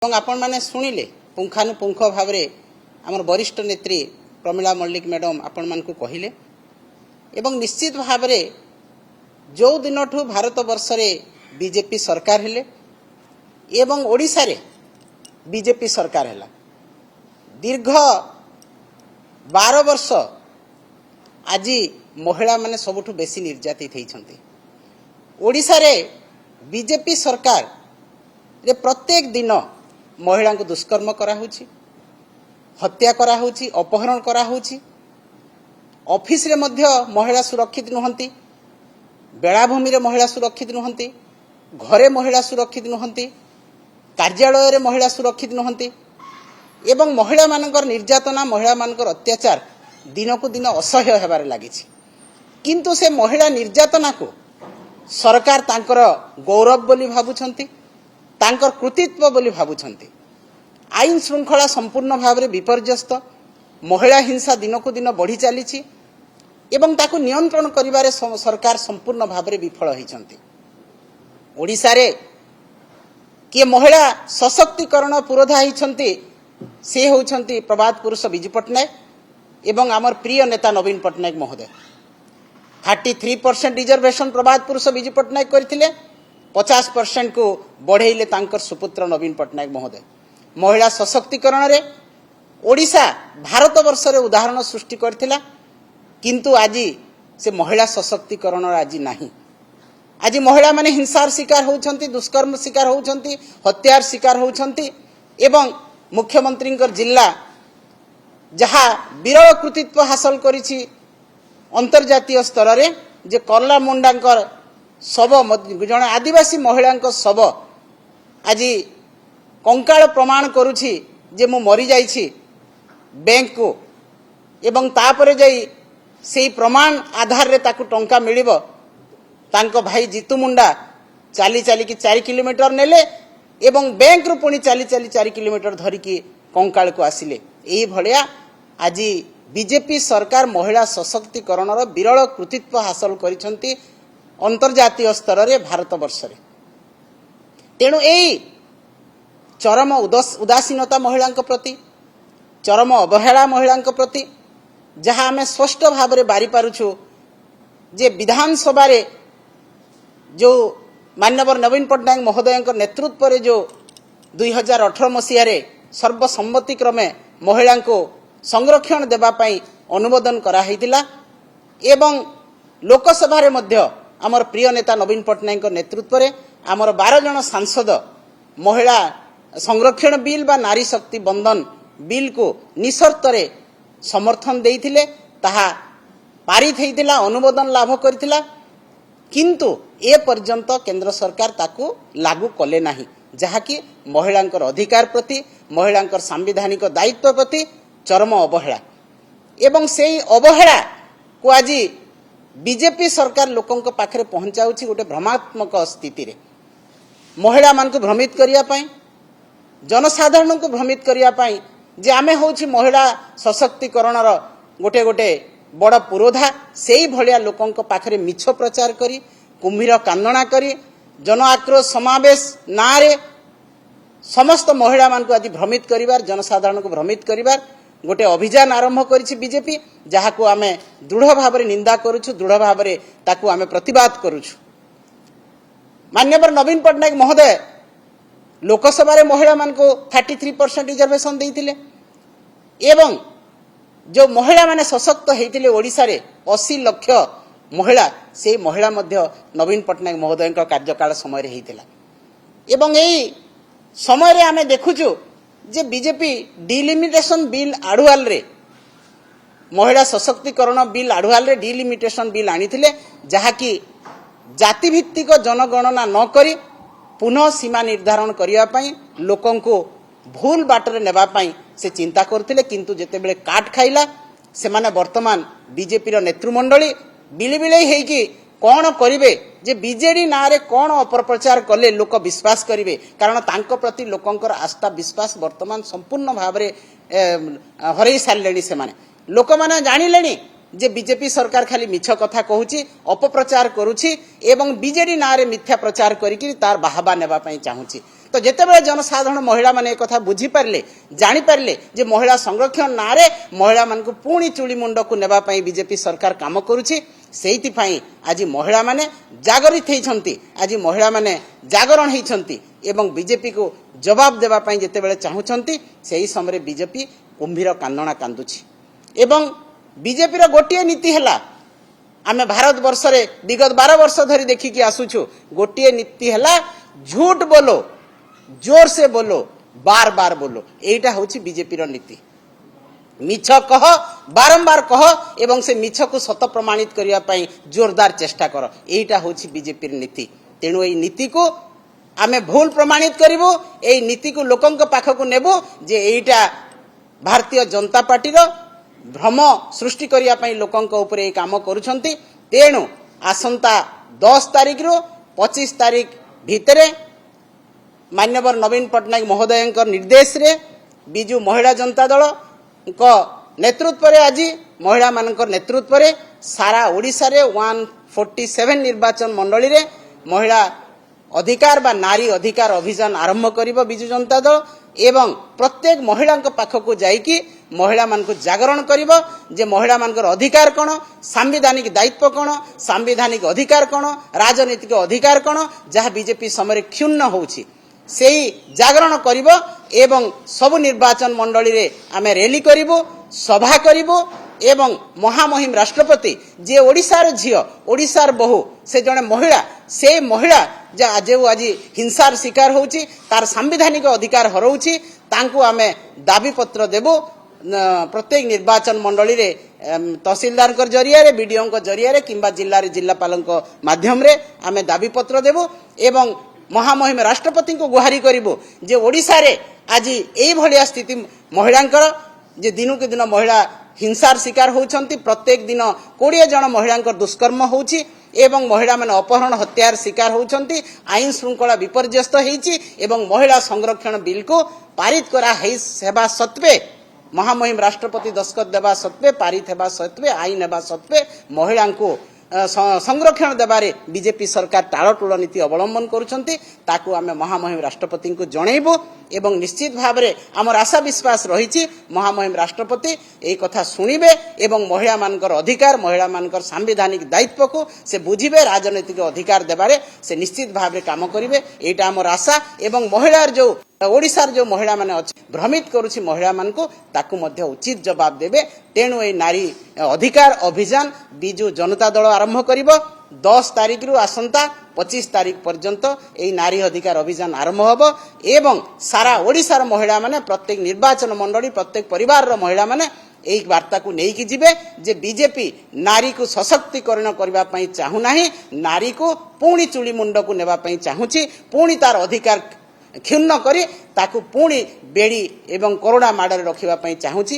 आपण मैंने शुणिले पुंखानुपुंख भाव में आमर वरिष्ठ नेत्री प्रमिला मल्लिक मैडम आपण मान को कहले एवं निश्चित भाव में जो दिन ठू भारत वर्ष रे बीजेपी सरकार हेले एवं ओडिशा रे बीजेपी सरकार हैला दीर्घ 12 वर्ष आज महिला माने सबुठु बेसी निर्यातित होइछन्ते। ओडिशा रे बीजेपी सरकार रे प्रत्येक दिन महिला को दुष्कर्म करा होछि, हत्या करा होछि, अपहरण करा होछि। ऑफिस रे मध्य महिला सुरक्षित नुहंती, बेलाभूमि रे महिला सुरक्षित नुहंती, घरे महिला सुरक्षित नुहंती, कार्यालय रे महिला सुरक्षित नुहंती एवं महिला मानकर निर्यातना, महिला मानकर अत्याचार दिन को दिन असह्य हेबारे लागिछि। किंतु से महिला निर्यातना को सरकार तांकर गौरव बोली भाबुछंती, तांकर कृतित्व बोली भाबुछंती। आईन श्रृंखला संपूर्ण भाव में विपर्यस्त, महिला हिंसा दिन को दिन बढ़ी चली एवं ताकू नियंत्रण करिबारे सरकार संपूर्ण भाव में विफल होइछंती। ओडिशा रे किए महिला सशक्तिकरण पुरोधा होइछंती से होउछंती प्रभात पुरुष विजू पट्टनायक एवं आमर प्रिय नेता नवीन पट्टनायक महोदय। 33% रिजर्वेशन प्रभात पुरुष विजू पट्टनायक करथिले, 50% को बढ़ेले तांकर सुपुत्र नवीन पट्टनायक महोदय। महिला सशक्तिकरण रे ओडिशा भारत वर्ष रे उदाहरण सृष्टि करथिला, किंतु आज से महिला सशक्तिकरण आज नाही। आज महिला माने हिंसार शिकार होउछंती, दुष्कर्म शिकार होउछंती, हत्यार शिकार होउछंती एवं मुख्यमंत्री जिला जहा विरल कृतित्व हासिल करिछि अंतर्जातीय स्तर रे जे करला मुंडांकर शव जन आदिवासी महिला शव आज कंकाल प्रमाण करुछि जे मु मरी जाइछि बैंक को एवं तापरे जाई सेही प्रमाण आधार रे ताकू टंका मिलिबो। तांको भाई जीतू मुंडा चाली चाली की 4 किलोमीटर नेले एवं बैंक रु पुणी चाली चाली 4 किलोमीटर धरिकी कंकाल को आसिले। एही भलिया आज बीजेपी सरकार महिला सशक्तिकरण विरल कृतित्व हासिल करिसंती अंतर्जातीय स्तर रे भारत वर्ष रे। तेणु एही चरम उदासीनता महिला प्रति, चरम अवहेला महिला प्रति जहाँ आम स्पष्ट भाव में बारी पारुछु जे विधानसभा रे जो माननीय नवीन पट्टनायक महोदय नेतृत्व रे जो 2018 मसीह रे सर्वसम्मति क्रमे महिला को संरक्षण देवा पाई अनुमोदन करा हैतिला एवं लोकसभा रे मध्य आमर प्रिय नेता नवीन पट्टनायक नेतृत्व रे आमर 12 जन सांसद महिला संरक्षण बिल बा नारी शक्ति बंधन बिल को निशर्त रे समर्थन देइथिले, ताहा पारित हैतिला, अनुमोदन लाभ करथिला। किंतु ए पर्यंत केंद्र सरकार ताकू लागू कले नाही, जहाँकि महिलांकर अधिकार प्रति, महिलांकर सांविधानिक दायित्व प्रति चरम अवहेला एवं सेही अवहेला को आज बीजेपी सरकार लोकंक पाखरे पहुंचाउछि गोटे भ्रमात्मक स्थिति रे। महिला मान को भ्रमित करिया पाई, जनसाधारण को भ्रमित करिया पाई जे आमे होछि महिला सशक्तिकरण गोटे गोटे बड़ पुरोधा, सेही भलिया लोकंक पाखरे मिछ प्रचार करी, कुम्भीर कांदणा करी, जन आक्रोश समावेश नारे समस्त महिला मान को आज भ्रमित करिवार, जनसाधारण को भ्रमित करिवार गोटे अभियान आरंभ करिछि बीजेपी, जहाँ को आमे दृढ़ भाव में निंदा करुछु, दृढ़ भाव में ताकू आमे प्रतिवाद करुछु। माननीय नवीन पट्टनायक महोदय लोकसभा रे महिला मान को 33% रिजर्वेशन देइथिले एवं जो महिला माने सशक्त हेतिले ओडिशा रे 80 लाख महिला, से महिला मध्य नवीन पट्टनायक महोदय कार्यकाल समय रे हेतिला एवं एही समय रे आमे देखुछु जे बीजेपी डिलिमिटेशन बिल आडुआल रे, महिला सशक्तिकरण बिल आडुआल रे डिलिमिटेशन बिल आनिथिले, जहाँ की जाति भित्तिक जनगणना न करी पुनः सीमा निर्धारण करिया पाई लोकन को भूल बाटरे नेबा पाई से चिंता करथिले। किंतु जेतेबेले काट खाइला से माने वर्तमान बीजेपी रो नेतृमंडली बिलिबिले हेकी कौन करिवे जे बीजेडी नारे कौन अपप्रचार कले लोक विश्वास करिवे, कारण तांको प्रति लोकंकर आस्था विश्वास वर्तमान संपूर्ण भाव में हरई सारलेनी। से माने लोक माने जानिलेनी जे बीजेपी सरकार खाली मिछ कथा कहूची, अपप्रचार करुची एवं बीजेडी नारे मिथ्या प्रचार करिकि तार बाहबा नेबा पई चाहूची। तो जितेबाला जनसाधारण महिला माने एक बुझी पारे जापारे जे महिला संरक्षण ना महिला मान पुणी चूली मुंड को नेबाई बीजेपी सरकार काम करुच्ची आज महिला माने जागृत होती आज महिला माने जागरण होती एवं बीजेपी को जवाब देवाई जितेबाला चाहूँगी से ही समय बीजेपी कुंभीर कांदणा कांदुची एवं बीजेपी गोटे नीति है आमे भारत वर्ष रे विगत 12 वर्ष धरी देखिकी आसुछु गोटे नीति है झूठ बोलो जोर से बोलो बार बार बोलो एटा होची बीजेपी रो नीति मिछ कह बारंबार कह एवं से मिछ को सत प्रमाणित करिया पई जोरदार चेष्टा कर एटा होची बीजेपी रो नीति तेणु ए नीति को आमे भूल प्रमाणित करिवो ए नीति को लोकंक पाखकु नेबो जे एटा भारतीय जनता पार्टी रो भ्रम सृष्टि करिया पई लोकंक ऊपर ए काम करूछंती तेणु आसंता 10 तारिख रो 25 तारिख भितरे मान्यवर नवीन पट्टनायक महोदय निर्देश रे बिजु महिला जनता दल नेतृत्व रे आज महिला मानकर नेतृत्व रे सारा ओडिसा रे 147 निर्वाचन मंडली रे महिला अधिकार बा नारी अधिकार अभियान आरंभ करिबो बिजु जनता दल एवं प्रत्येक महिला पाखक जाइकी महिला मान को जागरण करिबो जे महिला मानकर अधिकार कोन संवैधानिक दायित्व कोन संवैधानिक अधिकार कोन राजनीतिक अधिकार कोन जहाँ बीजेपी समय क्षुण्ण होउछि सेही जागरण करिबो एवं सब निर्वाचन मंडली रे आमे रैली करिबो सभा करिबो एवं महामहिम राष्ट्रपति जे ओडिसार झियो ओडिसार बहु से जने महिला से महिला जो आज हिंसार शिकार होउछि तार संवैधानिक अधिकार हरउछि तांको आमे दाबी पत्र देबो प्रत्येक निर्वाचन मंडली रे तहसीलदार जरिया रे बीडीओ जरिया रे किंबा जिल्ला रे जिल्लापाल माध्यम रे आमे दाबी पत्र देबो एवं महामहिम राष्ट्रपति को गुहारी करिबो जे ओडिसा रे आज एई भलिया स्थिति महिलांकर जे दिनु के दिन महिला हिंसार शिकार होउछंती प्रत्येक दिन 20 जन महिलांकर दुष्कर्म होउछि एवं महिला माने अपहरण हत्यार शिकार होउछंती आईन श्रृंखला विपर्यस्त हेछि एवं महिला संरक्षण बिल को पारित करा हेबा सत्वे महामहिम राष्ट्रपति दस्खत देवा सत्वे पारित हेबा सत्वे आईन हेबा सत्वे महिला को संरक्षण देबारे बीजेपी सरकार टाळटुळ नीति अवलंबन करुछंती ताकू आमे महामहिम राष्ट्रपति को जणैबो एवं निश्चित भावरे आमर आशा विश्वास रहिछि महामहिम राष्ट्रपति एई कथा सुनिबे एवं महिला मानकर अधिकार महिला मानकर संवैधानिक दायित्व को से बुझिबे राजनीतिक अधिकार देबारे से निश्चित भावरे काम करिवे एटा आमर आशा एवं महिलार जो ओडिसार जो महिला माने अछि भ्रमित करुछि महिला मान को ताकू मध्य उचित जवाब देबे तेणु ए नारी अधिकार अभियान बिजु जनता दल आरंभ करिवो 10 तारिख रु आसंता 25 तारिख पर्यंत ए नारी अधिकार अभियान आरंभ होबो एवं सारा ओडिसार महिला माने प्रत्येक निर्वाचन मंडली प्रत्येक परिवार रो महिला माने एई वार्ता को नेकी जिबे जे बीजेपी नारी को सशक्तिकरण करबा पई चाहू नाही नारी को पुणी चूली मुंड को नेबा पई चाहूछि पुणी तार अधिकार क्षुण्ण करी ताकू पुणी बेड़ी एवं कोरोना माडरे रखिबा पई चाहूछि।